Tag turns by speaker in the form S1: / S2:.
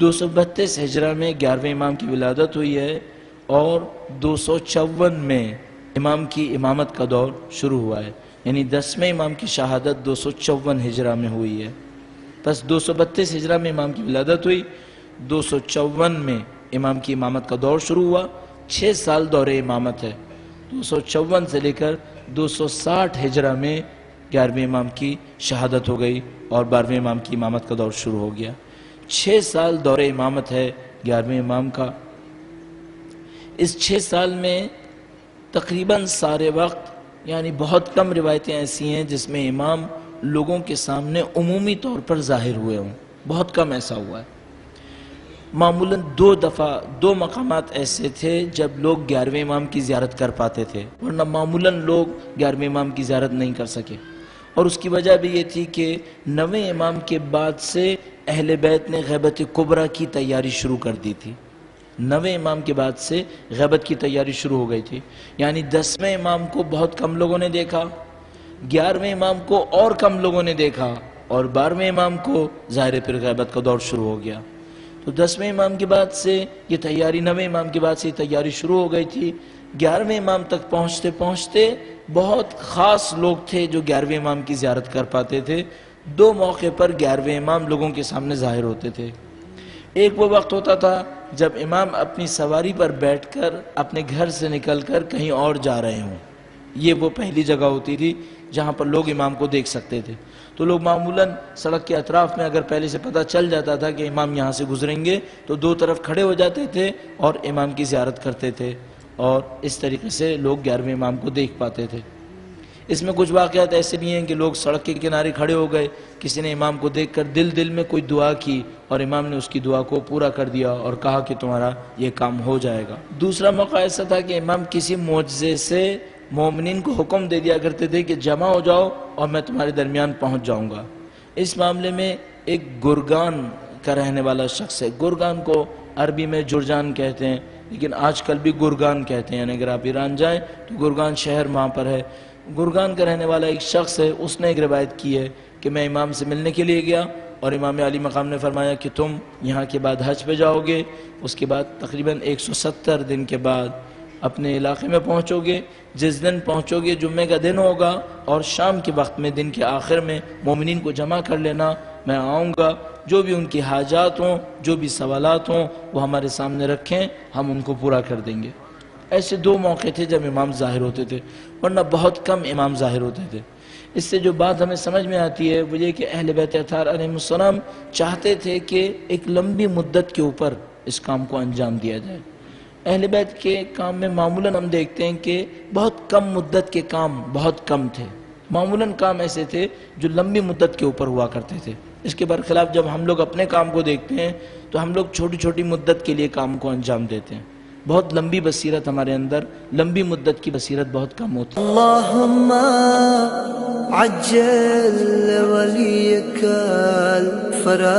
S1: 232 ہجرہ میں 11ویں امام کی ولادت ہوئی ہے اور 254 میں امام کی امامت کا دور شروع ہوا ہے، یعنی 10ویں امام کی شہادت 254 ہجرہ میں ہوئی ہے۔ پس 232 ہجرہ میں امام کی ولادت ہوئی، 254 میں امام کی امامت کا دور شروع ہوا۔ 6 سال دور امامت ہے، 254 سے لے کر 260 ہجرہ میں 11ویں امام کی شہادت ہو گئی اور 12ویں امام کی امامت کا دور شروع ہو گیا۔ 6 سال دور امامت ہے 11ویں امام کا۔ اس 6 سال میں تقریباً سارے وقت یعنی بہت کم روایتیں ایسی ہیں جس میں امام لوگوں کے سامنے عمومی طور پر ظاہر ہوئے ہوں، بہت کم ایسا ہوا ہے۔ معمولاً 2 دفعہ 2 مقامات ایسے تھے جب لوگ 11ویں امام کی زیارت کر پاتے تھے، ورنہ معمولاً لوگ 11ویں امام کی زیارت نہیں کر سکے، اور اس کی وجہ بھی یہ تھی کہ 9ویں امام کے بعد سے اہل بیت نے غیبت کبریٰ کی تیاری شروع کر دی تھی۔ 9ویں امام کے بعد سے غیبت کی تیاری شروع ہو گئی تھی، یعنی 10ویں امام کو بہت کم لوگوں نے دیکھا، 11ویں امام کو اور کم لوگوں نے دیکھا، اور 12ویں امام کو ظاہر پھر غیبت کا دور شروع ہو گیا۔ تو 10ویں امام کے بعد سے یہ تیاری 9ویں امام کے بعد سے یہ تیاری شروع ہو گئی تھی۔ 11ویں امام تک پہنچتے پہنچتے بہت خاص لوگ تھے جو 11ویں امام کی زیارت کر پاتے تھے۔ 2 موقع پر 11ویں امام لوگوں کے سامنے ظاہر ہوتے تھے۔ ایک وہ وقت ہوتا تھا جب امام اپنی سواری پر بیٹھ کر اپنے گھر سے نکل کر کہیں اور جا رہے ہوں، یہ وہ پہلی جگہ ہوتی تھی جہاں پر لوگ امام کو دیکھ سکتے تھے۔ تو لوگ معمولاً سڑک کے اطراف میں اگر پہلے سے پتہ چل جاتا تھا کہ امام یہاں سے گزریں گے تو 2 طرف کھڑے ہو جاتے تھے اور امام کی زیارت کرتے تھے، اور اس طریقے سے لوگ 11ویں امام کو دیکھ پاتے تھے۔ اس میں کچھ واقعات ایسے بھی ہیں کہ لوگ سڑک کے کنارے کھڑے ہو گئے، کسی نے امام کو دیکھ کر دل میں کوئی دعا کی اور امام نے اس کی دعا کو پورا کر دیا اور کہا کہ تمہارا یہ کام ہو جائے گا۔ دوسرا موقع ایسا تھا کہ امام کسی معجزے سے مومنین کو حکم دے دیا کرتے تھے کہ جمع ہو جاؤ اور میں تمہارے درمیان پہنچ جاؤں گا۔ اس معاملے میں ایک گرگان کا رہنے والا شخص ہے، گرگان کو عربی میں جرجان کہتے ہیں، لیکن آج کل بھی گرگان کہتے ہیں، یعنی اگر آپ ایران جائیں تو گرگان شہر وہاں پر ہے۔ گرگان کا رہنے والا ایک شخص ہے، اس نے ایک روایت کی ہے کہ میں امام سے ملنے کے لیے گیا اور امام علی مقام نے فرمایا کہ تم یہاں کے بعد حج پہ جاؤ گے، اس کے بعد تقریباً 170 دن کے بعد اپنے علاقے میں پہنچو گے، جس دن پہنچو گے جمعے کا دن ہوگا اور شام کے وقت میں دن کے آخر میں مومنین کو جمع کر لینا، میں آؤں گا، جو بھی ان کی حاجات ہوں، جو بھی سوالات ہوں وہ ہمارے سامنے رکھیں، ہم ان کو پورا کر دیں گے۔ ایسے 2 موقع تھے جب امام ظاہر ہوتے تھے، ورنہ بہت کم امام ظاہر ہوتے تھے۔ اس سے جو بات ہمیں سمجھ میں آتی ہے وہ یہ کہ اہل بیت اطہار علیہ السلام چاہتے تھے کہ ایک لمبی مدت کے اوپر اس کام کو انجام دیا جائے۔ اہل بیت کے کام میں معمولاً ہم دیکھتے ہیں کہ بہت کم مدت کے کام بہت کم تھے، معمولاً کام ایسے تھے جو لمبی مدت کے اوپر ہوا کرتے تھے۔ اس کے برخلاف جب ہم لوگ اپنے کام کو دیکھتے ہیں تو ہم لوگ چھوٹی چھوٹی مدت کے لیے کام کو انجام دیتے ہیں، بہت لمبی بصیرت ہمارے اندر، لمبی مدت کی بصیرت بہت کم ہوتی ہے۔
S2: اللہم عجل ولیک الفرج